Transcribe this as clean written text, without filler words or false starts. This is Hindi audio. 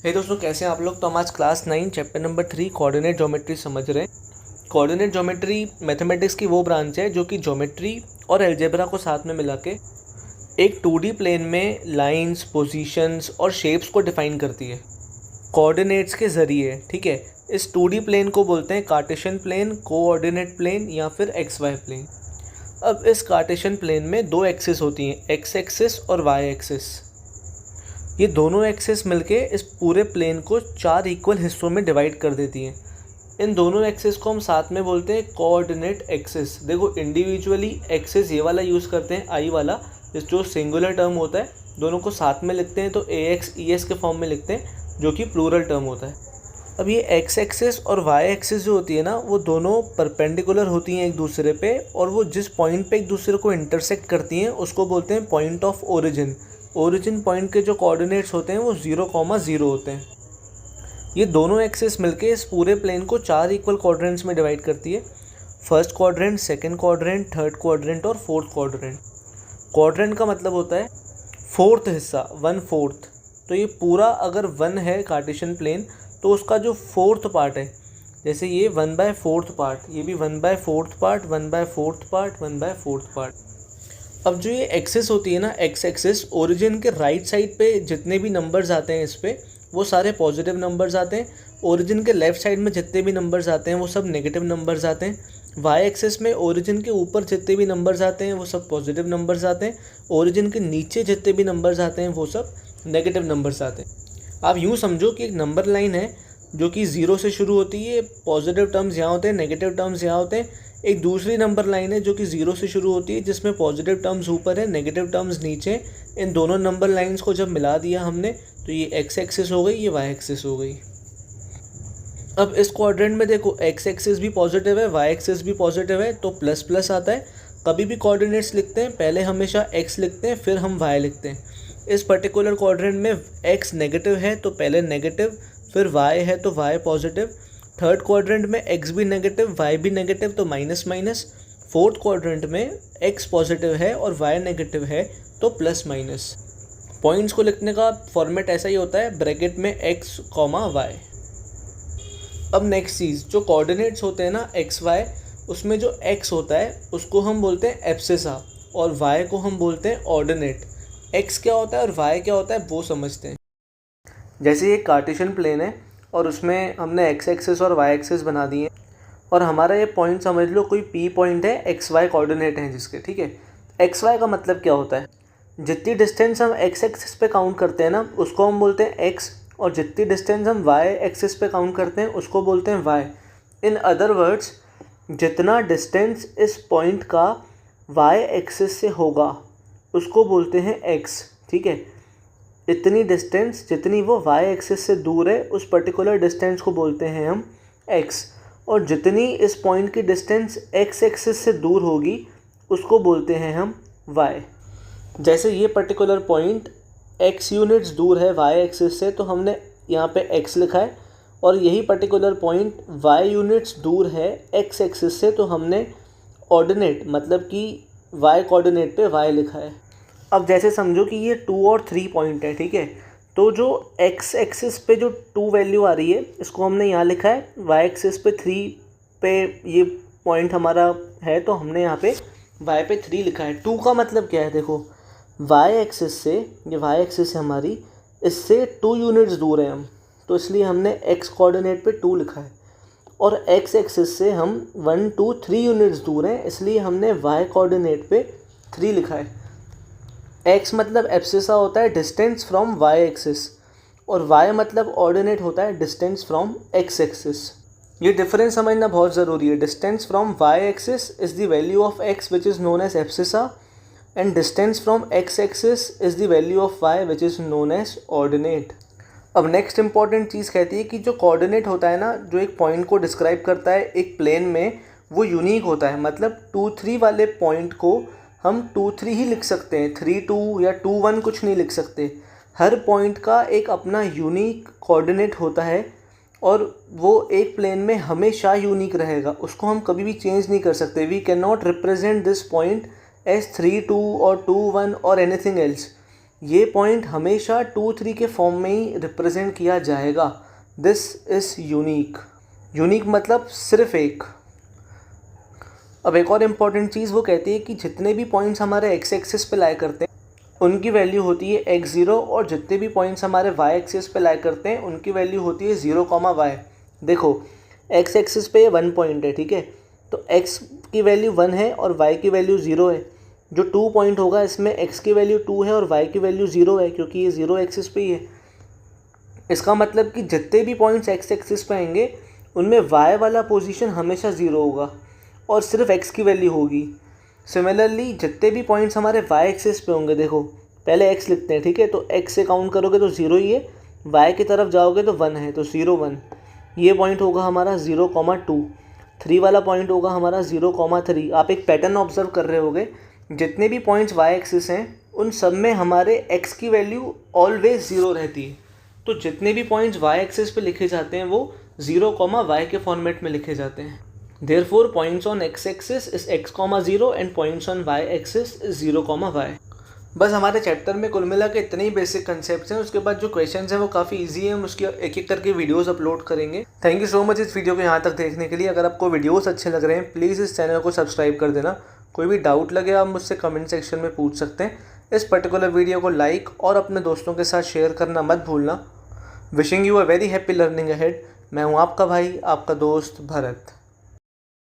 हे दोस्तों, कैसे हैं आप लोग। तो हम आज class 9 chapter number 3 coordinate geometry समझ रहे हैं। कोऑर्डिनेट ज्योमेट्री मैथमेटिक्स की वो ब्रांच है जो कि ज्योमेट्री और अलजेब्रा को साथ में मिला के एक 2D प्लेन में लाइंस, पोजीशंस और शेप्स को डिफाइन करती है कोऑर्डिनेट्स के ज़रिए। ठीक है, इस 2D प्लेन को बोलते हैं कार्टेशियन प्लेन, कोऑर्डिनेट प्लेन या फिर XY प्लेन। अब इस कार्टेशियन प्लेन में दो एक्सिस होती हैं, एक्स एक्सिस और वाई एक्सिस। ये दोनों एक्सिस मिलके इस पूरे प्लेन को 4 इक्वल हिस्सों में डिवाइड कर देती हैं। इन दोनों एक्सिस को हम साथ में बोलते हैं कोऑर्डिनेट एक्सिस। देखो, इंडिविजुअली एक्सिस ये वाला यूज़ करते हैं, आई वाला, इस जो सिंगुलर टर्म होता है दोनों को साथ में लिखते हैं तो AX ES के फॉर्म में लिखते हैं, जो कि प्लूरल टर्म होता है। अब ये एक्स एक्सिस और वाई एक्सिस जो होती है ना, वो दोनों परपेंडिकुलर होती हैं एक दूसरे पे, और वो जिस पॉइंट पे एक दूसरे को इंटरसेक्ट करती हैं उसको बोलते हैं point of origin. Origin point के जो कोऑर्डिनेट्स होते हैं वो 0,0 होते हैं। ये दोनों एक्सिस मिलके इस पूरे प्लेन को 4 इक्वल क्वाड्रेंट्स में डिवाइड करती है। First quadrant, second quadrant, third quadrant और फोर्थ क्वाड्रेंट। क्वाड्रेंट का मतलब होता है फोर्थ हिस्सा, 1/4। तो ये पूरा अगर 1 है कार्टेशियन प्लेन, तो उसका जो फोर्थ पार्ट है, जैसे ये 1/4 पार्ट, ये भी 1/4 पार्ट, 1/4 पार्ट, 1/4 पार्ट। अब जो ये एक्सिस होती है ना, एक्स एक्सिस, ओरिजिन के राइट साइड पे जितने भी नंबर्स आते हैं इस पे, वो सारे पॉजिटिव नंबर्स आते हैं। ओरिजिन के लेफ्ट साइड में जितने भी नंबर्स आते हैं वो सब नेगेटिव नंबर्स आते हैं। वाई एक्सिस में ओरिजिन के ऊपर जितने भी नंबर्स आते हैं वो सब पॉजिटिव नंबर्स आते हैं। ओरिजिन के नीचे जितने भी नंबर्स आते हैं वो सब नेगेटिव नंबर्स आते हैं। आप यूँ समझो कि एक नंबर लाइन है जो कि 0 से शुरू होती है, पॉजिटिव टर्म्स यहाँ होते हैं, नेगेटिव टर्म्स यहाँ होते हैं। एक दूसरी नंबर लाइन है जो कि 0 से शुरू होती है, जिसमें पॉजिटिव टर्म्स ऊपर है, नेगेटिव टर्म्स नीचे। इन दोनों नंबर लाइंस को जब मिला दिया हमने तो ये एक्स एक्सिस हो गई, ये वाई एक्सिस हो गई। अब इस क्वाड्रेंट में देखो, एक्स एक्सिस भी पॉजिटिव है, वाई एक्सिस भी पॉजिटिव है, तो प्लस प्लस आता है। कभी भी कोऑर्डिनेट्स लिखते हैं पहले हमेशा एक्स लिखते हैं, फिर हम वाई लिखते हैं। इस पर्टिकुलर क्वाड्रेंट में एक्स नेगेटिव है तो पहले नेगेटिव, फिर वाई है तो वाई पॉजिटिव। थर्ड क्वाड्रेंट में एक्स भी नेगेटिव, वाई भी नेगेटिव, तो माइनस माइनस। फोर्थ क्वाड्रेंट में एक्स पॉजिटिव है और वाई नेगेटिव है तो प्लस माइनस। पॉइंट्स को लिखने का फॉर्मेट ऐसा ही होता है, ब्रैकेट में एक्स कॉमा वाई। अब नेक्स्ट चीज़, जो कोऑर्डिनेट्स होते हैं ना एक्स वाई, उसमें जो एक्स होता है उसको हम बोलते हैं एब्सिसा और वाई को हम बोलते हैं ऑर्डिनेट। एक्स क्या होता है और वाई क्या होता है वो समझते हैं। जैसे ये कार्टेशियन प्लेन है और उसमें हमने एक्स एक्सिस और वाई एक्सिस बना दिए, और हमारा ये पॉइंट समझ लो कोई पी पॉइंट है, एक्स वाई कोऑर्डिनेट हैं जिसके। ठीक है, एक्स वाई का मतलब क्या होता है, जितनी डिस्टेंस हम एक्स एक्सिस पे काउंट करते हैं ना उसको हम बोलते हैं एक्स, और जितनी डिस्टेंस हम वाई एक्सिस पे काउंट करते हैं उसको बोलते हैं वाई। इन अदर वर्ड्स, जितना डिस्टेंस इस पॉइंट का वाई एक्सिस से होगा उसको बोलते हैं एक्स। ठीक है, इतनी डिस्टेंस जितनी वो वाई एक्सिस से दूर है उस पर्टिकुलर डिस्टेंस को बोलते हैं हम एक्स, और जितनी इस पॉइंट की डिस्टेंस एक्स एक्सिस से दूर होगी उसको बोलते हैं हम वाई। जैसे ये पर्टिकुलर पॉइंट एक्स यूनिट्स दूर है वाई एक्सिस से, तो हमने यहाँ पे एक्स लिखा है, और यही पर्टिकुलर पॉइंट वाई यूनिट्स दूर है एक्स एक्सिस से, तो हमने ऑर्डिनेट मतलब कि वाई कोऑर्डिनेट पे वाई लिखा है। अब जैसे समझो कि ये 2 और 3 पॉइंट है। ठीक है, तो जो एक्स एक्सिस पे जो 2 वैल्यू आ रही है इसको हमने यहाँ लिखा है, वाई एक्सिस पे 3 पे ये पॉइंट हमारा है तो हमने यहाँ पे वाई पे 3 लिखा है। 2 का मतलब क्या है, देखो वाई एक्सिस से, ये वाई एक्सिस है हमारी, इससे 2 यूनिट्स दूर है हम, तो इसलिए हमने एक्स कोऑर्डिनेट पे 2 लिखा है। और एक्स एक्सिस से हम 1 2 3 यूनिट्स दूर हैं, इसलिए हमने वाई कोऑर्डिनेट पे 3 लिखा है। एक्स मतलब एब्सिसा होता है डिस्टेंस फ्रॉम वाई एक्सिस, और वाई मतलब ऑर्डिनेट होता है डिस्टेंस फ्रॉम एक्स एक्सिस। ये डिफरेंस समझना बहुत ज़रूरी है। Distance from y axis is the value of x which is known as abscissa, and distance from x axis is the value of y which is known as ordinate. अब नेक्स्ट इंपॉर्टेंट चीज़ कहती है कि जो कोऑर्डिनेट होता है ना, जो एक पॉइंट को डिस्क्राइब करता है एक प्लेन में, वो यूनिक होता है। मतलब 2 3 वाले पॉइंट को हम 2 3 ही लिख सकते हैं, 3 2 या 2 1 कुछ नहीं लिख सकते। हर पॉइंट का एक अपना यूनिक कोऑर्डिनेट होता है, और वो एक प्लेन में हमेशा यूनिक रहेगा, उसको हम कभी भी चेंज नहीं कर सकते। We can not represent this point as 3 2 और 2 1 और एनीथिंग एल्स। ये पॉइंट हमेशा 2 3 के फॉर्म में ही रिप्रेजेंट किया जाएगा। This is unique. यूनिक मतलब सिर्फ एक। अब एक और इम्पॉर्टेंट चीज़ वो कहती है कि जितने भी पॉइंट्स हमारे एक्स एक्सिस पे लाई करते हैं उनकी वैल्यू होती है x0, और जितने भी पॉइंट्स हमारे y एक्सिस पे लाई करते हैं उनकी वैल्यू होती है 0, y। देखो x एक्सिस पे ये 1 पॉइंट है, ठीक है, तो x की वैल्यू 1 है और y की वैल्यू 0 है। जो 2 पॉइंट होगा इसमें x की वैल्यू 2 है और y की वैल्यू 0 है, क्योंकि ये 0 एक्सिस पे ही है। इसका मतलब कि जितने भी पॉइंट्स x एक्सिस पे आएंगे उनमें y वाला पोजीशन हमेशा 0 होगा और सिर्फ x की वैल्यू होगी। सिमिलरली जितने भी पॉइंट्स हमारे y एक्सिस पे होंगे, देखो पहले x लिखते हैं, ठीक है, तो x से काउंट करोगे तो 0 ही है, y की तरफ जाओगे तो 1 है, तो 0 1। ये पॉइंट होगा हमारा 0, 2। 3 वाला पॉइंट होगा हमारा 0, 3। आप एक पैटर्न ऑब्जर्व कर रहे होगे, जितने भी पॉइंट्स y एक्सिस हैं उन सब में हमारे x की वैल्यू ऑलवेज 0 रहती है। तो जितने भी पॉइंट्स y एक्सिस पे लिखे जाते हैं वो 0, y के फॉर्मेट में लिखे जाते हैं। Therefore, points on x-axis is x, 0 and points on y-axis is 0, y। बस हमारे चैप्टर में कुल मिला के इतने ही बेसिक कंसेप्ट्स हैं। उसके बाद जो क्वेश्चंस हैं वो काफ़ी इजी हैं, हम उसकी एक एक करके वीडियोस अपलोड करेंगे। थैंक यू सो मच इस वीडियो को यहाँ तक देखने के लिए। अगर आपको वीडियोस अच्छे लग रहे हैं प्लीज़ इस चैनल को सब्सक्राइब कर देना। कोई भी डाउट लगे आप मुझसे कमेंट सेक्शन में पूछ सकते हैं। इस पर्टिकुलर वीडियो को लाइक और अपने दोस्तों के साथ शेयर करना मत भूलना। Wishing you a very happy learning ahead. मैं हूँ आपका भाई, आपका दोस्त भरत।